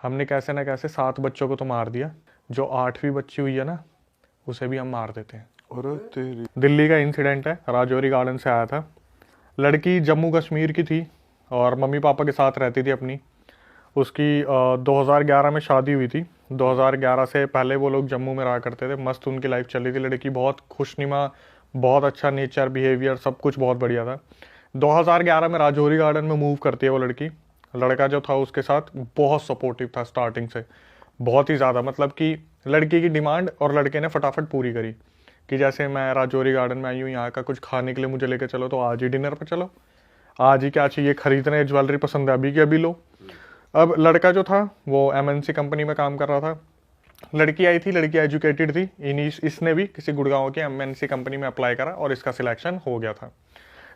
हमने कैसे ना कैसे 7 बच्चों को तो मार दिया, जो 8वीं बच्ची हुई है ना उसे भी हम मार देते हैं। अरे तेरी। दिल्ली का इंसिडेंट है, राजौरी गार्डन से आया था। लड़की जम्मू कश्मीर की थी और मम्मी पापा के साथ रहती थी अपनी। उसकी 2011 में शादी हुई थी। 2011 से पहले वो लोग जम्मू में रहा करते थे, मस्त उनकी लाइफ चल रही थी। लड़की बहुत खुशनुमा, बहुत अच्छा नेचर, बिहेवियर, सब कुछ बहुत बढ़िया था। 2011 में राजौरी गार्डन में मूव करती है वो लड़की। लड़का जो था उसके साथ बहुत सपोर्टिव था स्टार्टिंग से, बहुत ही ज़्यादा। मतलब कि लड़की की डिमांड और लड़के ने फटाफट पूरी करी कि जैसे मैं राजौरी गार्डन में आई हूँ, यहाँ का कुछ खाने के लिए मुझे लेके चलो, तो आज ही डिनर पर चलो, आज ही क्या चाहिए खरीदने, ज्वेलरी पसंद है अभी की अभी लो। अब लड़का जो था वो एमएनसी कंपनी में काम कर रहा था। लड़की आई थी, लड़की एजुकेटेड थी। इसने भी किसी गुड़गांव की एमएनसी कंपनी में अप्लाई करा और इसका सिलेक्शन हो गया था।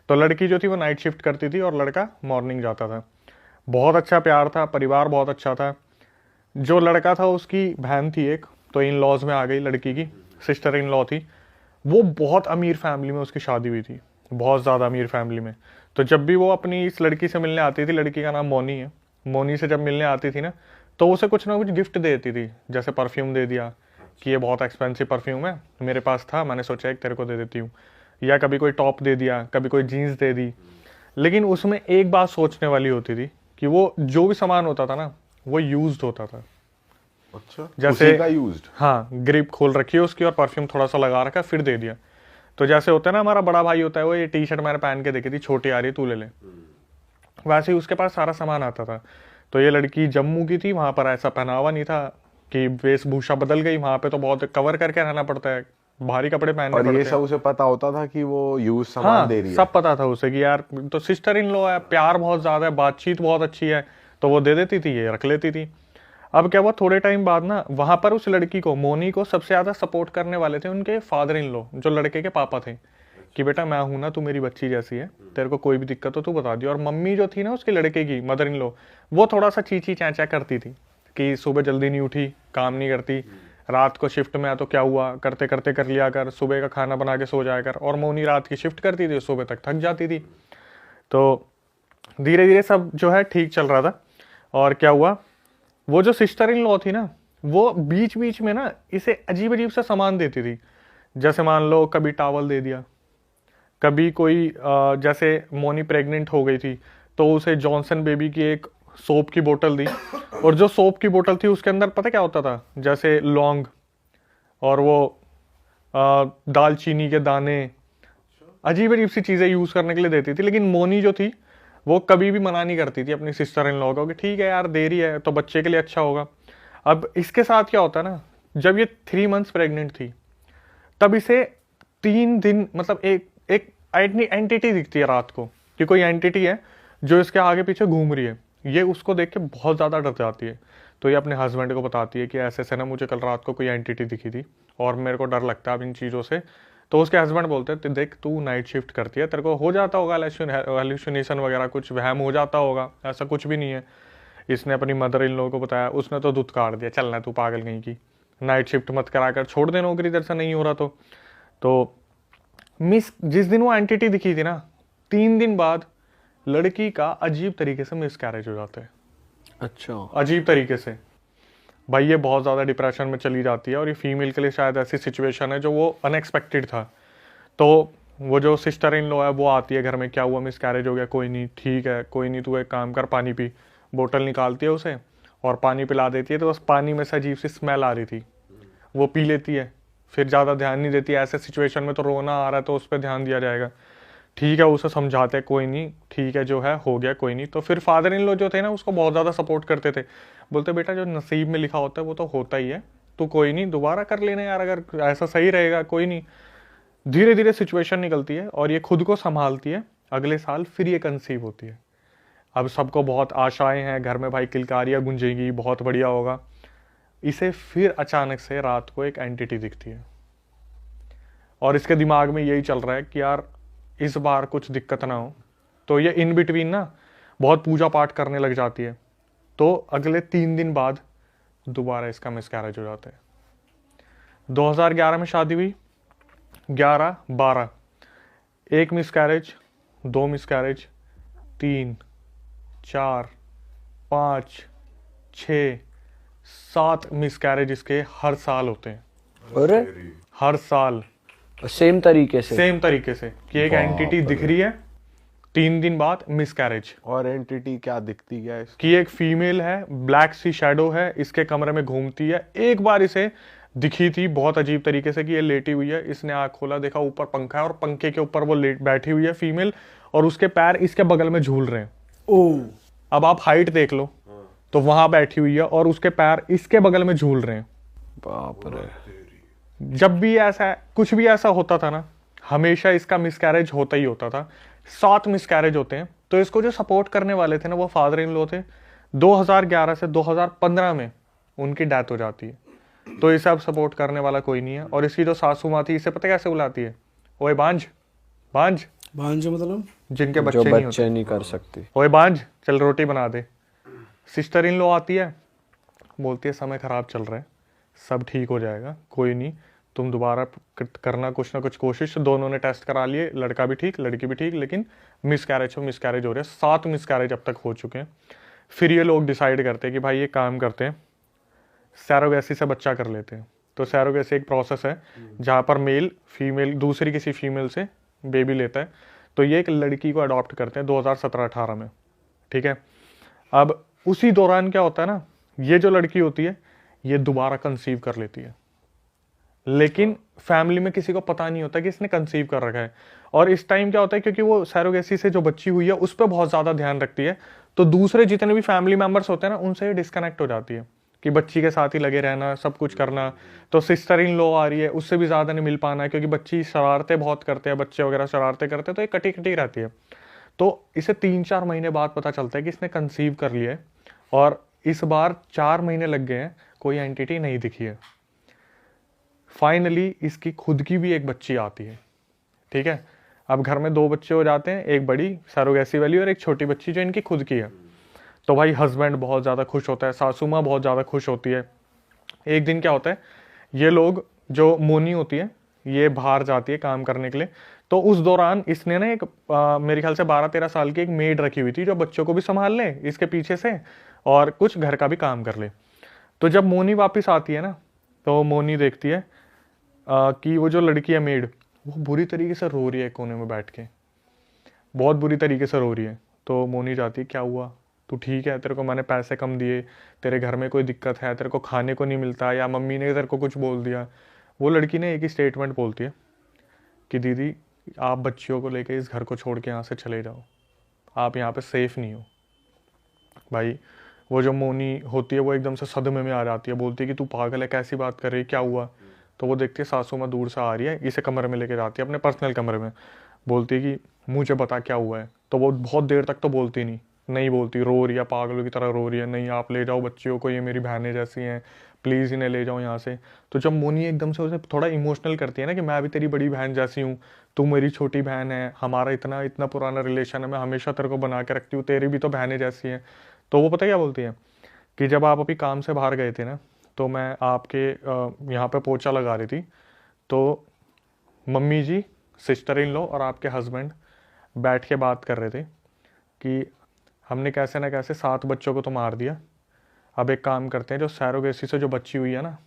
तो लड़की जो थी वो नाइट शिफ्ट करती थी और लड़का मॉर्निंग जाता था। बहुत अच्छा प्यार था, परिवार बहुत अच्छा था। जो लड़का था उसकी बहन थी एक, तो इन लॉज में आ गई लड़की की, सिस्टर इन लॉ थी। वो बहुत अमीर फैमिली में उसकी शादी हुई थी, बहुत ज़्यादा अमीर फैमिली में। तो जब भी वो अपनी इस लड़की से मिलने आती थी, लड़की का नाम मोनी है, मोनी से जब मिलने आती थी ना, तो उसे कुछ ना कुछ गिफ्ट देती थी। जैसे परफ्यूम दे दिया कि ये बहुत एक्सपेंसिव परफ्यूम है, मेरे पास था, मैंने सोचा एक तेरे को दे देती हूँ। या कभी कोई टॉप दे दिया, कभी कोई जीन्स दे दी। लेकिन उसमें एक बात सोचने वाली होती थी कि वो जो भी सामान होता था ना वो यूज्ड होता था। अच्छा, जैसे उसी का यूज्ड। हाँ, ग्रिप खोल रखी है उसकी और परफ्यूम थोड़ा सा लगा रखा, फिर दे दिया। तो जैसे होता है ना, हमारा बड़ा भाई होता है, वो ये टी शर्ट मैंने पहन के देखी थी, छोटी आ रही, तू ले ले, वैसे ही उसके पास सारा सामान आता था। तो ये लड़की जम्मू की थी, वहां पर ऐसा पहनावा नहीं था कि वेशभूषा बदल गई, वहां पे तो बहुत कवर करके रहना पड़ता है, भारी कपड़े पहनने और ये पड़ते हैं। सब उसे पता होता था कि वो यूज सामान हाँ, दे रही है। सब पता था उसे कि यार तो सिस्टर इन लॉ है, प्यार बहुत ज्यादा है, बातचीत बहुत अच्छी है, तो वो दे देती थी, ये रख लेती थी। अब क्या हुआ, थोड़े टाइम बाद ना वहां पर उस लड़की को, मोनी को, सबसे ज्यादा सपोर्ट करने वाले थे उनके फादर इन लॉ, जो लड़के के पापा थे, कि बेटा मैं हूं ना, तू मेरी बच्ची जैसी है, तेरे को कोई भी दिक्कत हो तू बता दियो। और मम्मी जो थी ना उसके लड़के की, मदर इन लॉ, वो थोड़ा सा चींची चैंचा करती थी कि सुबह जल्दी नहीं उठी, काम नहीं करती, रात को शिफ्ट में आ तो क्या हुआ, करते करते कर लिया कर, सुबह का खाना बना के सो जाया कर। और मोनी रात की शिफ्ट करती थी, सुबह तक थक जाती थी। तो धीरे धीरे सब जो है ठीक चल रहा था। और क्या हुआ, वो जो सिस्टर इन लॉ थी ना, वो बीच बीच में ना इसे अजीब अजीब सा सामान देती थी। जैसे मान लो कभी टावल दे दिया, कभी कोई जैसे मोनी प्रेग्नेंट हो गई थी तो उसे जॉनसन बेबी की एक सोप की बोतल दी। और जो सोप की बोतल थी उसके अंदर पता क्या होता था, जैसे लौंग और वो दालचीनी के दाने, अजीब अजीब सी चीजें यूज करने के लिए देती थी। लेकिन मोनी जो थी वो कभी भी मना नहीं करती थी अपनी सिस्टर इन लॉ को कि ठीक है यार दे रही है तो बच्चे के लिए अच्छा होगा। अब इसके साथ क्या होता है ना, जब ये 3 मंथ्स प्रेग्नेंट थी तब इसे 3 दिन, मतलब एक एक एंटिटी दिखती है रात को, कि कोई एंटिटी है जो इसके आगे पीछे घूम रही है। ये उसको देख के बहुत ज्यादा डर जाती है। तो ये अपने हस्बैंड को बताती है कि ऐसे ऐसे ना मुझे कल रात को कोई एंटिटी दिखी थी और मेरे को डर लगता है अब इन चीज़ों से। तो उसके हस्बैंड बोलते हैं देख तू नाइट शिफ्ट करती है, तेरे को हो जाता होगा हेलुसिनेशन वगैरह, कुछ वहम हो जाता होगा, ऐसा कुछ भी नहीं है। इसने अपनी मदर इन लॉ को बताया, उसने तो दूध काट दिया, चलना तू पागल कहीं की, नाइट शिफ्ट मत करा कर, छोड़ दे नौकरी तेरे से नहीं हो रहा तो मिस जिस दिन वो एंटिटी दिखी थी ना, 3 दिन बाद लड़की का अजीब तरीके से मिस कैरेज हो जाता है। अच्छा। अजीब तरीके से भाई, ये बहुत ज़्यादा डिप्रेशन में चली जाती है। और ये फीमेल के लिए शायद ऐसी सिचुएशन है जो वो अनएक्सपेक्टेड था। तो वो जो सिस्टर इन लॉ है वो आती है घर में, क्या हुआ, मिस कैरेज हो गया, कोई नहीं ठीक है, कोई नहीं, तू एक काम कर, पानी पी। बोतल निकालती है उसे और पानी पिला देती है। तो बस पानी में से अजीब सी स्मेल आ रही थी, वो पी लेती है, फिर ज़्यादा ध्यान नहीं देती। ऐसे सिचुएशन में तो रोना आ रहा है तो उस पर ध्यान दिया जाएगा, ठीक है, उसे समझाते हैं कोई नहीं ठीक है, जो है हो गया, कोई नहीं। तो फिर फादर इन लॉ जो थे ना उसको बहुत ज़्यादा सपोर्ट करते थे, बोलते बेटा जो नसीब में लिखा होता है वो तो होता ही है, तो कोई नहीं, दोबारा कर लेना यार, अगर ऐसा सही रहेगा कोई नहीं। धीरे धीरे सिचुएशन निकलती है और ये खुद को संभालती है। अगले साल फिर ये कंसीव होती है। अब सबको बहुत आशाएं हैं घर में, भाई किलकारियां गूंजेगी, बहुत बढ़िया होगा। इसे फिर अचानक से रात को एक एंटिटी दिखती है और इसके दिमाग में यही चल रहा है कि यार इस बार कुछ दिक्कत ना हो। तो ये इन बिटवीन ना बहुत पूजा पाठ करने लग जाती है। तो अगले 3 दिन बाद दोबारा इसका मिसकैरेज हो जाता है। 2011 में शादी हुई, 11-12, एक मिसकैरेज, 2 मिसकैरेज, 3, 4, 5, 6, 7 मिसकैरेज इसके हर साल होते हैं, अरे हर साल सेम तरीके से। सेम तरीके से कि एक एंटिटी दिख रही है, 3 दिन बाद मिसकैरेज। और एंटिटी क्या दिखती क्या है कि एक फीमेल है, ब्लैक सी शैडो है, इसके कमरे में घूमती है। एक बार इसे दिखी थी बहुत अजीब तरीके से कि ये लेटी हुई है, इसने आँख खोला, देखा ऊपर पंखा है और पंखे के ऊपर वो लेट बैठी हुई है फीमेल, और उसके पैर इसके बगल में झूल रहे हैं। ओह अब आप हाइट देख लो, तो वहां बैठी हुई है और उसके पैर इसके बगल में झूल रहे हैं। बाप रे। जब भी ऐसा कुछ भी ऐसा होता था ना, हमेशा इसका मिसकैरेज होता ही होता था। 7 मिसकैरेज होते हैं। तो इसको जो सपोर्ट करने वाले थे ना, वो फादर इन लॉ थे। 2011 से 2015 में उनकी डेथ हो जाती है। तो इसे अब सपोर्ट करने वाला कोई नहीं है। और इसकी जो सासू माँ थी, इसे पता कैसे बुलाती है? ओए बांझ, बांझ, भांजे मतलब जिनके जो बच्चे नहीं होते। बच्चे नहीं कर सकती। ओए बांझ, चल रोटी बना दे। सिस्टर इन लॉ आती है, बोलती है समय खराब चल रहा है, सब ठीक हो जाएगा, कोई नहीं, तुम दोबारा करना कुछ ना कुछ कोशिश। दोनों ने टेस्ट करा लिए, लड़का भी ठीक, लड़की भी ठीक, लेकिन मिसकैरेज हो रहे हैं। 7 मिसकैरेज अब तक हो चुके हैं। फिर ये लोग डिसाइड करते हैं कि भाई ये काम करते हैं, सैरोगेसी से बच्चा कर लेते हैं। तो सैरोगेसी एक प्रोसेस है जहाँ पर मेल फीमेल दूसरी किसी फीमेल से बेबी लेता है। तो ये एक लड़की को अडॉप्ट करते हैं 2017-18 में, ठीक है। अब उसी दौरान क्या होता है ना, ये जो लड़की होती है ये दोबारा कंसीव कर लेती है, लेकिन फैमिली में किसी को पता नहीं होता कि इसने कंसीव कर रखा है। और इस टाइम क्या होता है, क्योंकि वो सैरोगेसी से जो बच्ची हुई है उस पर बहुत ज़्यादा ध्यान रखती है, तो दूसरे जितने भी फैमिली मेम्बर्स होते हैं ना, उनसे डिस्कनेक्ट हो जाती है कि बच्ची के साथ ही लगे रहना, सब कुछ करना। तो सिस्टर इन लॉ आ रही है, उससे भी ज़्यादा नहीं मिल पाना है, क्योंकि बच्ची शरारतें बहुत करते हैं, बच्चे वगैरह शरारतें करते हैं, तो ये कटी कटी रहती है। तो इसे 3-4 महीने बाद पता चलता है कि इसने कंसीव कर लिया है, और इस बार 4 महीने लग गए हैं, कोई एंटिटी नहीं दिखी है। फाइनली इसकी खुद की भी एक बच्ची आती है, ठीक है। अब घर में 2 बच्चे हो जाते हैं, एक बड़ी सैरोगेसी वाली और एक छोटी बच्ची जो इनकी खुद की है। तो भाई हस्बैंड बहुत ज़्यादा खुश होता है, सासू माँ बहुत ज़्यादा खुश होती है। एक दिन क्या होता है, ये लोग जो मोनी होती है ये बाहर जाती है काम करने के लिए। तो उस दौरान इसने ना एक मेरे ख्याल से 12-13 साल की एक मेड रखी हुई थी जो बच्चों को भी संभाल ले इसके पीछे से और कुछ घर का भी काम कर ले। तो जब मोनी वापस आती है ना, तो मोनी देखती है कि वो जो लड़की है मेड, वो बुरी तरीके से रो रही है कोने में बैठ के, बहुत बुरी तरीके से रो रही है। तो मोनी जाती है, क्या हुआ, तू ठीक है? तेरे को मैंने पैसे कम दिए, तेरे घर में कोई दिक्कत है, तेरे को खाने को नहीं मिलता, या मम्मी ने तेरे को कुछ बोल दिया? वो लड़की ने एक ही स्टेटमेंट बोलती है कि दीदी आप बच्चियों को लेके इस घर को छोड़ के यहाँ से चले जाओ, आप यहाँ पे सेफ नहीं हो। भाई वो जो मोनी होती है वो एकदम से सदमे में आ जाती है, बोलती है कि तू पागल है, कैसी बात कर रही है, क्या हुआ? तो वो देखती है सासू माँ दूर से आ रही है, इसे कमरे में लेके जाती है अपने पर्सनल कमरे में, बोलती है कि मुझे बता क्या हुआ है। तो वो बहुत देर तक तो बोलती नहीं बोलती, रो रही है, पागलों की तरह रो रही है, नहीं आप ले जाओ बच्चियों को, ये मेरी बहनें जैसी हैं, प्लीज़ इन्हें ले जाओ यहाँ से। तो जब मोनी एकदम से उसे थोड़ा इमोशनल करती है ना कि मैं भी तेरी बड़ी बहन जैसी हूँ, तू मेरी छोटी बहन है, हमारा इतना इतना पुराना रिलेशन है, मैं हमेशा तेरे को बना के रखती हूँ, तेरी भी तो बहनें जैसी हैं। तो वो पता क्या बोलती है कि जब आप अभी काम से बाहर गए थे ना, तो मैं आपके यहाँ पे पोछा लगा रही थी, तो mummy ji, sister in law और आपके हस्बैंड बैठ के बात कर रहे थे कि हमने कैसे ना कैसे 7 बच्चों को तो मार दिया, अब एक काम करते हैं, जो सैरोगेसी से जो बच्ची हुई है ना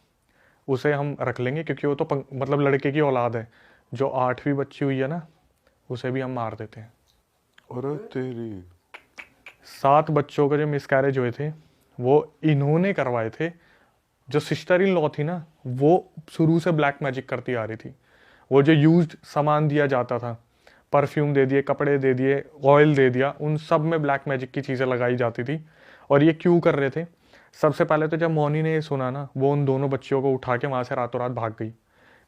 उसे हम रख लेंगे, क्योंकि वो तो मतलब लड़के की औलाद है। जो 8वीं बच्ची हुई है ना उसे भी हम मार देते हैं। अरे तेरी 7 बच्चों के जो मिसकैरेज हुए थे वो इन्होंने करवाए थे। जो सिस्टर इन लॉ थी ना, वो शुरू से ब्लैक मैजिक करती आ रही थी। वो जो यूज्ड सामान दिया जाता था, परफ्यूम दे दिए, कपड़े दे दिए, ऑयल दे दिया, उन सब में ब्लैक मैजिक की चीज़ें लगाई जाती थी। और ये क्यों कर रहे थे? सबसे पहले तो जब मोनी ने ये सुना ना, वो उन दोनों बच्चियों को उठा के वहाँ से रातों रात भाग गई।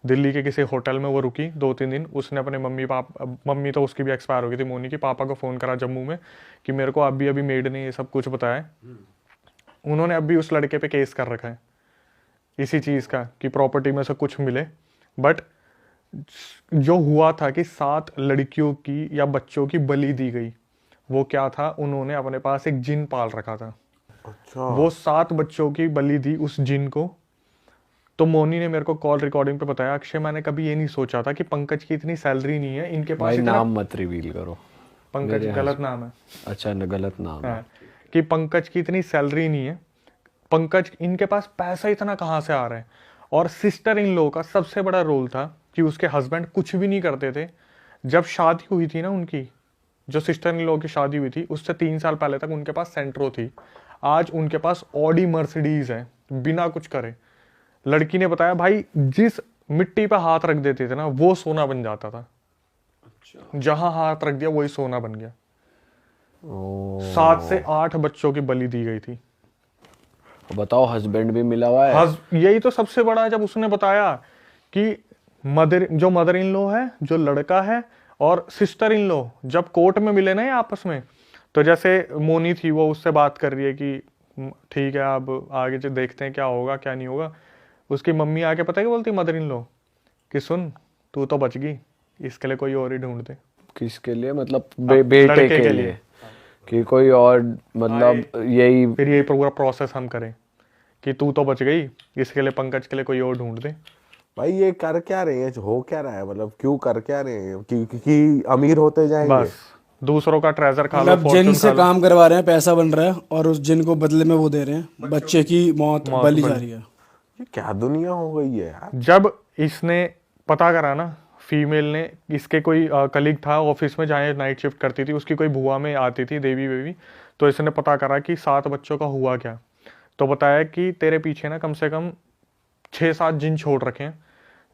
दिल्ली के किसी होटल में वो रुकी 2-3 दिन। उसने अपने मम्मी तो उसकी भी एक्सपायर हो गई थी मोनी की, पापा को फ़ोन करा जम्मू में कि मेरे को अभी मेड ने ये सब कुछ बताया। उन्होंने अभी उस लड़के पे केस कर रखा है इसी चीज़ का कि प्रॉपर्टी में से कुछ मिले। बट जो हुआ था कि 7 लड़कियों की या बच्चों की बलि दी गई, वो क्या था, उन्होंने अपने पास एक जिन पाल रखा था। अच्छा वो 7 बच्चों की बलि दी उस जिन को। तो मोनी ने मेरे को कॉल रिकॉर्डिंग पे बताया, अक्षय मैंने कभी ये नहीं सोचा था कि पंकज की इतनी सैलरी नहीं है, इनके पास भाई इतना। नाम मत रिवील करो। पंकज गलत नाम है। अच्छा न गलत नाम है। हाँ, कि पंकज की इतनी सैलरी नहीं है, पंकज, इनके पास पैसा इतना कहाँ से आ रहा है। और सिस्टर इन लॉ का सबसे बड़ा रोल था कि उसके हस्बैंड कुछ भी नहीं करते थे। जब शादी हुई थी ना उनकी, जो सिस्टर इन लॉ की शादी हुई थी उससे 3 साल पहले तक उनके पास सेंट्रो थी। आज उनके पास ऑडी मर्सिडीज है बिना कुछ करे। लड़की ने बताया भाई जिस मिट्टी पे हाथ रख देते थे ना वो सोना बन जाता था। जहां हाथ रख दिया वही सोना बन गया। 7 से 8 बच्चों की बलि दी गई थी। बताओ, हस्बैंड भी मिला हुआ है। यही तो सबसे बड़ा है। जब उसने बताया कि मदर इन लॉ है, जो लड़का है, और सिस्टर इन लॉ जब कोर्ट में मिले ना ये आपस में, तो जैसे मोनी थी वो उससे बात कर रही है कि ठीक है अब आगे जो देखते हैं क्या होगा क्या नहीं होगा। उसकी मम्मी आके पता है क्या बोलती मदर इन लॉ कि सुन तू तो बच गई, इसके लिए कोई और ही ढूंढ दे। किसके लिए? मतलब बेटे के लिए कि कोई और, मतलब यही फिर यही पूरा प्रोसेस हम करें कि तू तो बच गई, इसके लिए पंकज के लिए कोई और ढूंढ दे। भाई ये कर क्या रहे हैं, हो क्या रहा है, मतलब क्यों कर क्या रहे हैं कि अमीर होते जाएंगे। बस दूसरों का ट्रेजर खा लो, मतलब जिन से काम करवा रहे हैं, पैसा बन रहा है, और उस जिन को बदले में वो दे रहे हैं, बच्चे की मौत बली जा रही है। ये क्या दुनिया हो गई है यार। जब इसने पता करा ना, फीमेल ने, इसके कोई कलीग था ऑफिस में जहाँ नाइट शिफ्ट करती थी, उसकी कोई बुआ में आती थी देवी बेबी, तो इसने पता करा कि 7 बच्चों का हुआ क्या। तो बताया कि तेरे पीछे ना कम से कम 6-7 जिन छोड़ रखे हैं,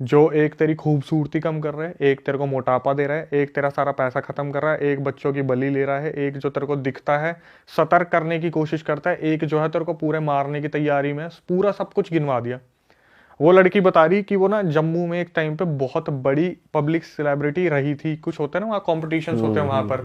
जो एक तेरी खूबसूरती कम कर रहे हैं, एक तेरे को मोटापा दे रहा है, एक तेरा सारा पैसा खत्म कर रहा है, एक बच्चों की बलि ले रहा है, एक जो तेरे को दिखता है सतर्क करने की कोशिश करता है, एक जो है तेरे को पूरे मारने की तैयारी में। पूरा सब कुछ गिनवा दिया। वो लड़की बता रही कि वो ना जम्मू में एक टाइम पे बहुत बड़ी पब्लिक सेलिब्रिटी रही थी। कुछ होता है ना वहाँ कॉम्पिटिशन्स होते हैं, वहां पर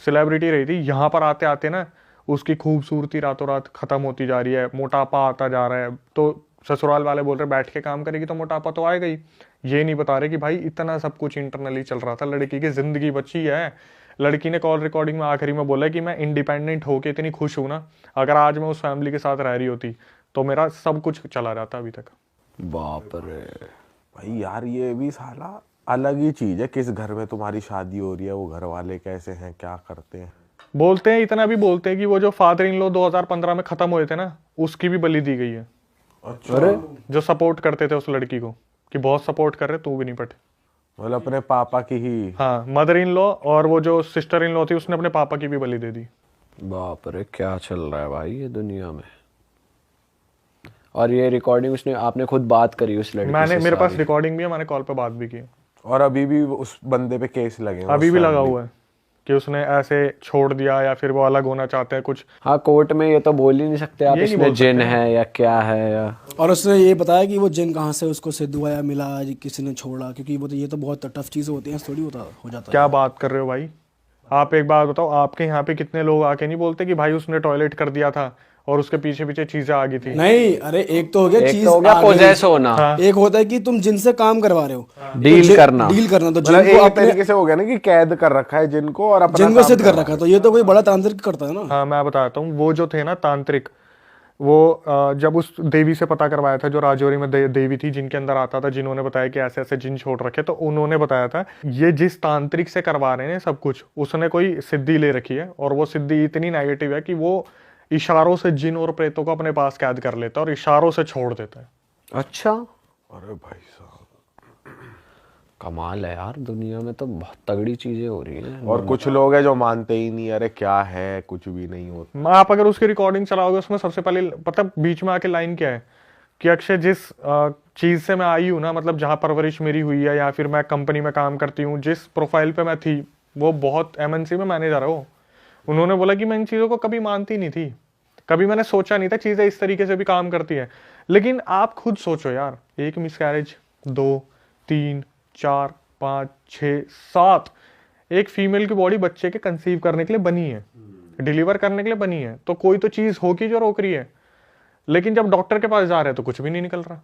सेलिब्रिटी रही थी। यहाँ पर आते आते ना उसकी खूबसूरती रातों रात खत्म होती जा रही है, मोटापा आता जा रहा है। तो ससुराल वाले बोल रहे बैठ के काम करेगी तो मोटापा तो आएगा ही। ये नहीं बता रहे कि भाई इतना सब कुछ इंटरनली चल रहा था। लड़की की जिंदगी बची है। लड़की ने कॉल रिकॉर्डिंग में आखिरी में बोला कि मैं इंडिपेंडेंट होके इतनी खुश हूं ना, अगर आज मैं उस फैमिली के साथ रह रही होती तो मेरा सब कुछ चला जाता अभी तक। बाप रे भाई यार ये भी साला अलग ही चीज है। किस घर में तुम्हारी शादी हो रही है, वो घर वाले कैसे हैं, क्या करते हैं। बोलते हैं, इतना भी बोलते हैं कि वो जो फादर इन लॉ 2015 में खत्म हुए थे ना, उसकी भी बलि दी गई है। अच्छा, जो सपोर्ट करते थे उस लड़की को कि बहुत सपोर्ट कर रहे, तू भी नहीं पट। मतलब अपने पापा की ही। हाँ, मदर इन लॉ और वो जो सिस्टर इन लॉ थी उसने अपने पापा की भी बलि दे दी। बाप रे, क्या चल रहा है भाई ये दुनिया में। और ये रिकॉर्डिंग उसने, आपने खुद बात करी उस लड़की मैंने, से? मेरे पास रिकॉर्डिंग भी है, मैंने कॉल पे बात भी की। और अभी भी उस बंदे पे केस लगे हैं, अभी उस भी लगा family। हुआ है कि उसने ऐसे छोड़ दिया या फिर वो अलग होना चाहते हैं कुछ। हाँ, कोर्ट में ये तो बोल ही नहीं सकते आप ये नहीं इसमें बोल जिन सकते है या क्या है या। और उसने ये बताया कि वो जिन कहाँ से उसको सिद्ध हुआ या मिला, किसी ने छोड़ा, क्योंकि वो तो ये तो बहुत टफ चीज़ होती है, थोड़ी होता हो जाता है। क्या बात कर रहे हो भाई। आप एक बात बताओ, आपके यहाँ पे कितने लोग आके नहीं बोलते कि भाई उसने टॉयलेट कर दिया था और उसके पीछे पीछे चीजें आ गई थी। नहीं, अरे एक तो हो गया एक चीज तो हो गया आ गई। पोजेस होना, एक होता है कि तुम जिनसे काम करवा रहे हो, डील करना। डील करना। तो मतलब जिनको एक अपने तरीके से हो गया ना कि कैद कर रखा है जिनको और अपना जिनको काम सिद्ध कर करवा रखा है, तो ये तो कोई बड़ा तांत्रिक करता है ना। हाँ, मैं बताता हूँ। वो जो थे ना तांत्रिक, वो जब उस देवी से पता करवाया था, जो राजौरी में देवी थी जिनके अंदर आता था, जिन्होंने बताया कि ऐसे ऐसे जिन छोड़ रखे, तो उन्होंने बताया था ये जिस तांत्रिक से करवा रहे हैं सब कुछ, उसने कोई सिद्धि ले रखी है और वो सिद्धि इतनी नेगेटिव है कि वो इशारों से जिन और प्रेतों को अपने पास कैद कर लेता है और इशारों से छोड़ देता है। अच्छा, अरे भाई साहब, कमाल है यार, दुनिया में तो बहुत तगड़ी चीजें हो रही हैं। और कुछ लोग हैं जो मानते ही नहीं, अरे क्या है, कुछ भी नहीं होता। आप अगर उसकी रिकॉर्डिंग चलाओगे उसमें सबसे पहले पता बीच में आके लाइन क्या है कि अक्षय जिस चीज से मैं आई हूँ ना, मतलब जहाँ परवरिश मेरी हुई है या फिर मैं कंपनी में काम करती हूँ, जिस प्रोफाइल पे मैं थी, वो बहुत MNC में मैनेजर है वो। उन्होंने बोला कि मैं इन चीज़ों को कभी मानती नहीं थी, कभी मैंने सोचा नहीं था चीज़ें इस तरीके से भी काम करती है। लेकिन आप खुद सोचो यार, एक मिसकैरेज, 2, 3, 4, 5, 6, 7, एक फीमेल की बॉडी बच्चे के कंसीव करने के लिए बनी है, डिलीवर करने के लिए बनी है, तो कोई तो चीज़ होगी जो रोक रही है। लेकिन जब डॉक्टर के पास जा रहे हैं तो कुछ भी नहीं निकल रहा।